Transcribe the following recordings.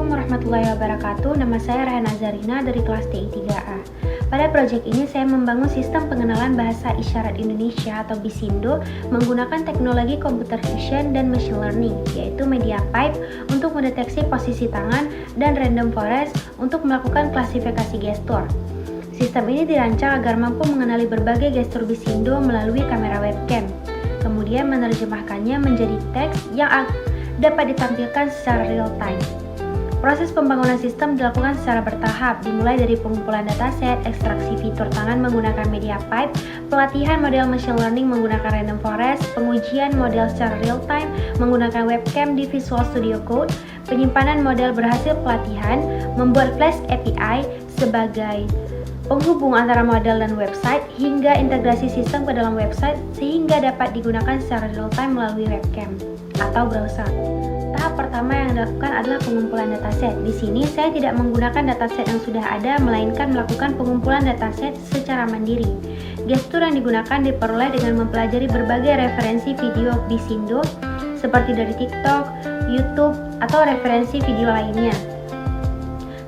Assalamualaikum warahmatullahi wabarakatuh. Nama saya Rehana Zarina dari kelas TI 3A. Pada proyek ini saya membangun sistem pengenalan bahasa isyarat Indonesia atau BISINDO menggunakan teknologi computer vision dan machine learning, yaitu MediaPipe untuk mendeteksi posisi tangan dan random forest untuk melakukan klasifikasi gestur. Sistem ini dirancang agar mampu mengenali berbagai gestur BISINDO melalui kamera webcam, kemudian menerjemahkannya menjadi teks yang dapat ditampilkan secara real time. Proses pembangunan sistem dilakukan secara bertahap, dimulai dari pengumpulan dataset, ekstraksi fitur tangan menggunakan MediaPipe, pelatihan model machine learning menggunakan random forest, pengujian model secara real time menggunakan webcam di Visual Studio Code, penyimpanan model berhasil pelatihan, membuat Flash API sebagai penghubung antara model dan website, hingga integrasi sistem ke dalam website sehingga dapat digunakan secara real time melalui webcam atau browser. Tahap pertama yang dilakukan adalah pengumpulan dataset. Di sini saya tidak menggunakan dataset yang sudah ada, melainkan melakukan pengumpulan dataset secara mandiri. Gestur yang digunakan diperoleh dengan mempelajari berbagai referensi video BISINDO seperti dari TikTok, YouTube, atau referensi video lainnya.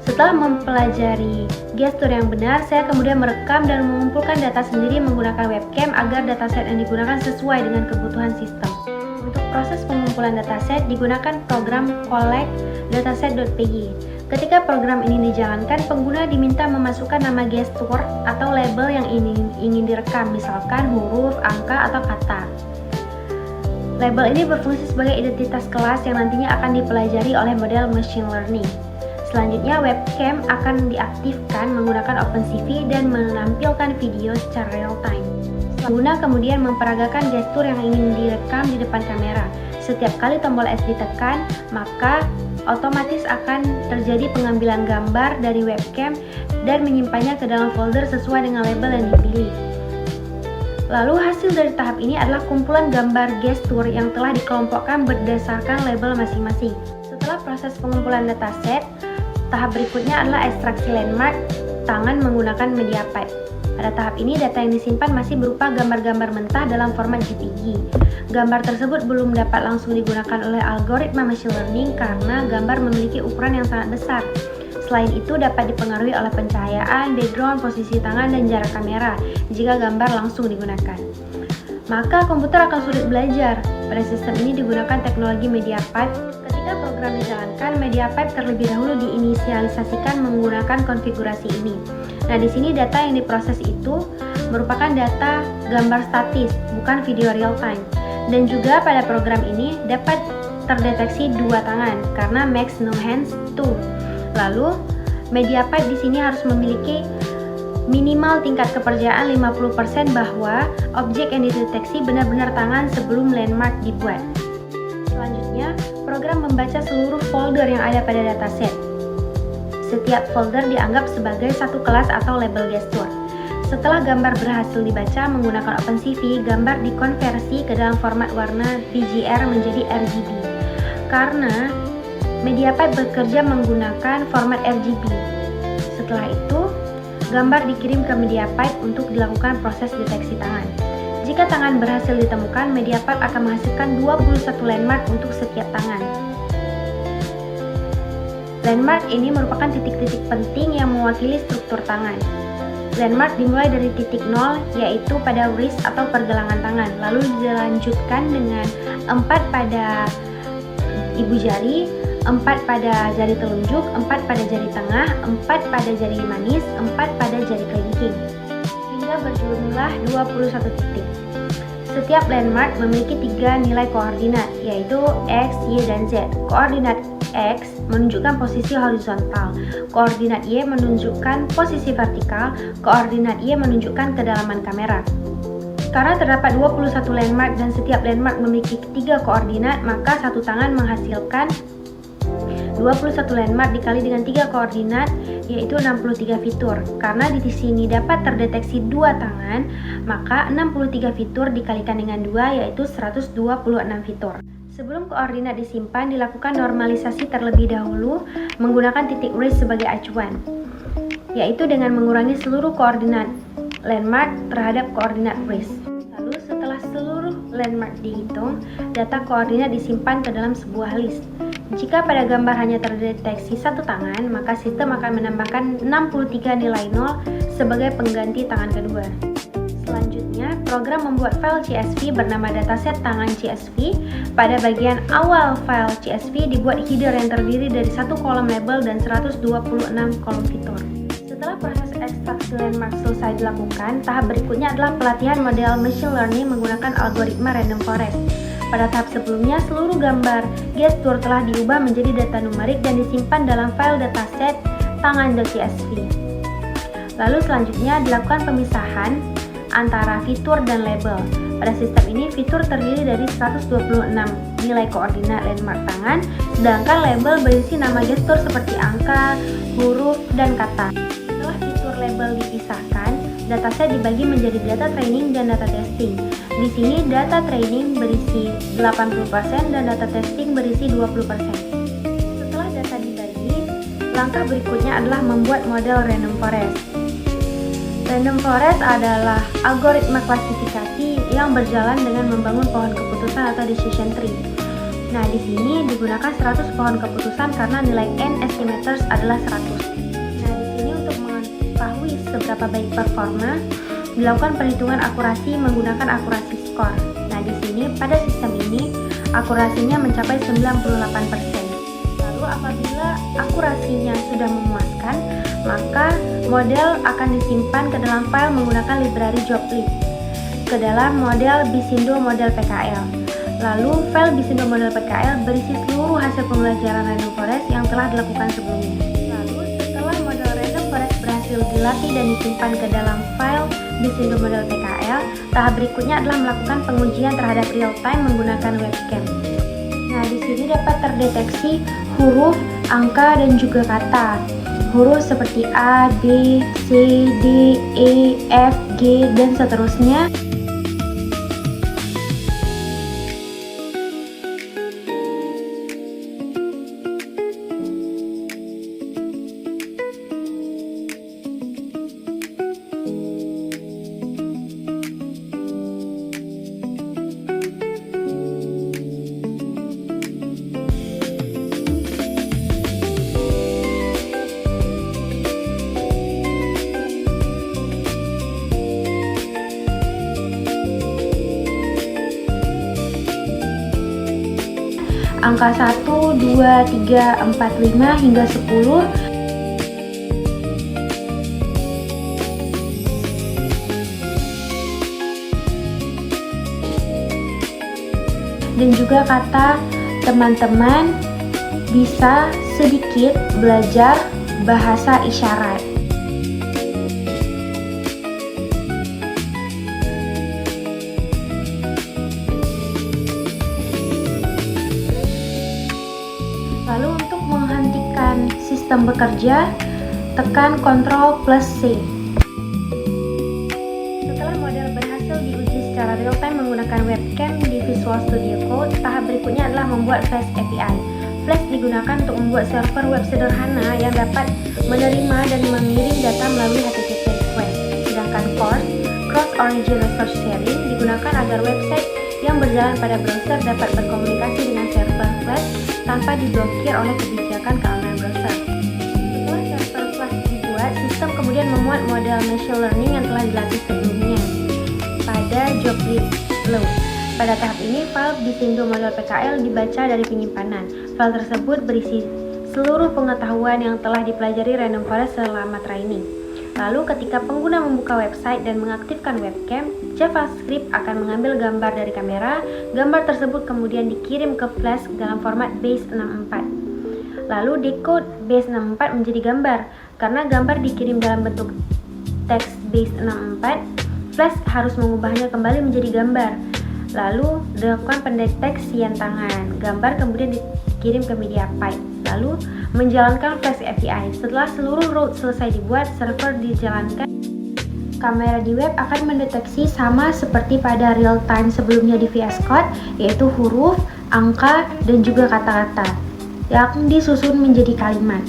Setelah mempelajari gestur yang benar, saya kemudian merekam dan mengumpulkan data sendiri menggunakan webcam agar dataset yang digunakan sesuai dengan kebutuhan sistem. Untuk proses pengumpulan dataset digunakan program collect.dataset.py. Ketika program ini dijalankan, pengguna diminta memasukkan nama gestur atau label yang ingin direkam, misalkan huruf, angka, atau kata. Label ini berfungsi sebagai identitas kelas yang nantinya akan dipelajari oleh model machine learning. Selanjutnya, webcam akan diaktifkan menggunakan OpenCV dan menampilkan video secara real time. Pengguna kemudian memperagakan gestur yang ingin direkam di depan kamera. Setiap kali tombol S ditekan, maka otomatis akan terjadi pengambilan gambar dari webcam dan menyimpannya ke dalam folder sesuai dengan label yang dipilih. Lalu hasil dari tahap ini adalah kumpulan gambar gestur yang telah dikelompokkan berdasarkan label masing-masing. Setelah proses pengumpulan dataset, tahap berikutnya adalah ekstraksi landmark tangan menggunakan MediaPipe. Pada tahap ini, data yang disimpan masih berupa gambar-gambar mentah dalam format JPG. Gambar tersebut belum dapat langsung digunakan oleh algoritma machine learning karena gambar memiliki ukuran yang sangat besar. Selain itu, dapat dipengaruhi oleh pencahayaan, background, posisi tangan, dan jarak kamera jika gambar langsung digunakan. Maka komputer akan sulit belajar. Pada sistem ini digunakan teknologi MediaPipe. Ketika program dijalankan, MediaPipe terlebih dahulu diinisialisasikan menggunakan konfigurasi ini. Nah, di sini data yang diproses itu merupakan data gambar statis, bukan video real time. Dan juga pada program ini dapat terdeteksi dua tangan karena Max No Hands 2. Lalu, MediaPipe di sini harus memiliki minimal tingkat kepercayaan 50% bahwa objek yang dideteksi benar-benar tangan sebelum landmark dibuat. Selanjutnya, program membaca seluruh folder yang ada pada dataset. Setiap folder dianggap sebagai satu kelas atau label gestur. Setelah gambar berhasil dibaca menggunakan OpenCV, gambar dikonversi ke dalam format warna VGR menjadi RGB. Karena MediaPipe bekerja menggunakan format RGB. Setelah itu, gambar dikirim ke MediaPipe untuk dilakukan proses deteksi tangan. Jika tangan berhasil ditemukan, MediaPipe akan menghasilkan 21 landmark untuk setiap tangan. Landmark ini merupakan titik-titik penting yang mewakili struktur tangan. Landmark dimulai dari titik 0, yaitu pada wrist atau pergelangan tangan, lalu dilanjutkan dengan 4 pada ibu jari, 4 pada jari telunjuk, 4 pada jari tengah, 4 pada jari manis, 4 pada jari kelingking, hingga berjumlah 21 titik. Setiap landmark memiliki 3 nilai koordinat, yaitu X, Y, dan Z. Koordinat X menunjukkan posisi horizontal, koordinat Y menunjukkan posisi vertikal, koordinat Y menunjukkan kedalaman kamera. Karena terdapat 21 landmark dan setiap landmark memiliki 3 koordinat, maka satu tangan menghasilkan 21 landmark dikali dengan 3 koordinat, yaitu 63 fitur. Karena di sini dapat terdeteksi 2 tangan, maka 63 fitur dikalikan dengan 2, yaitu 126 fitur. Sebelum koordinat disimpan, dilakukan normalisasi terlebih dahulu menggunakan titik wrist sebagai acuan, yaitu dengan mengurangi seluruh koordinat landmark terhadap koordinat wrist. Lalu setelah seluruh landmark dihitung, data koordinat disimpan ke dalam sebuah list. Jika pada gambar hanya terdeteksi satu tangan, maka sistem akan menambahkan 63 nilai 0 sebagai pengganti tangan kedua. Selanjutnya, program membuat file CSV bernama dataset tangan CSV. Pada bagian awal file CSV dibuat header yang terdiri dari satu kolom label dan 126 kolom fitur. Setelah proses ekstraksi landmark selesai dilakukan, tahap berikutnya adalah pelatihan model machine learning menggunakan algoritma random forest. Pada tahap sebelumnya, seluruh gambar gestur telah diubah menjadi data numerik dan disimpan dalam file dataset tangan.csv. Lalu selanjutnya dilakukan pemisahan antara fitur dan label. Pada sistem ini, fitur terdiri dari 126 nilai koordinat landmark tangan, sedangkan label berisi nama gestur seperti angka, huruf, dan kata. Setelah fitur label dipisahkan, dataset dibagi menjadi data training dan data testing. Di sini data training berisi 80% dan data testing berisi 20%. Setelah data dibagi, langkah berikutnya adalah membuat model random forest. Random forest adalah algoritma klasifikasi yang berjalan dengan membangun pohon keputusan atau decision tree. Nah, di sini digunakan 100 pohon keputusan karena nilai n estimators adalah 100. Nah, di sini untuk mengetahui seberapa baik performa, dilakukan perhitungan akurasi menggunakan akurasi skor. Nah, di sini pada sistem ini akurasinya mencapai 98%. Lalu apabila akurasinya sudah memuaskan, maka model akan disimpan ke dalam file menggunakan library joblib ke dalam model Bisindo model PKL. Lalu file Bisindo model PKL berisi seluruh hasil pembelajaran random forest yang telah dilakukan sebelumnya. Lalu setelah model random forest berhasil dilatih dan disimpan ke dalam file Bisindo model PKL, tahap berikutnya adalah melakukan pengujian terhadap real time menggunakan webcam. Nah, di sini dapat terdeteksi huruf, angka, dan juga kata. Huruf seperti A, B, C, D, E, F, G, dan seterusnya. Angka 1, 2, 3, 4, 5 hingga 10. Dan juga kata teman-teman bisa sedikit belajar bahasa isyarat. Lalu untuk menghentikan sistem bekerja, tekan Ctrl+C. Setelah model berhasil diuji secara real time menggunakan webcam di Visual Studio Code, tahap berikutnya adalah membuat Flash API. Flash digunakan untuk membuat server web sederhana yang dapat menerima dan mengirim data melalui HTTP request. Sedangkan CORS, Cross Origin Resource Sharing, digunakan agar website yang berjalan pada browser dapat berkomunikasi dengan server Flash tanpa diblokir oleh kebijakan keamanan browser. Setelah server Flash dibuat, sistem kemudian memuat model machine learning yang telah dilatih sebelumnya pada joblib load. Pada tahap ini, file Bisindo model PKL dibaca dari penyimpanan. File tersebut berisi seluruh pengetahuan yang telah dipelajari random forest selama training. Lalu ketika pengguna membuka website dan mengaktifkan webcam, JavaScript akan mengambil gambar dari kamera. Gambar tersebut kemudian dikirim ke Flash dalam format base64. Lalu decode base64 menjadi gambar. Karena gambar dikirim dalam bentuk teks base64, Flash harus mengubahnya kembali menjadi gambar. Lalu dilakukan pendeteksian tangan. Gambar kemudian dikirim ke MediaPipe. Lalu menjalankan Flash API. Setelah seluruh route selesai dibuat, server dijalankan. Kamera di web akan mendeteksi sama seperti pada real time sebelumnya di VS Code, yaitu huruf, angka, dan juga kata-kata yang disusun menjadi kalimat.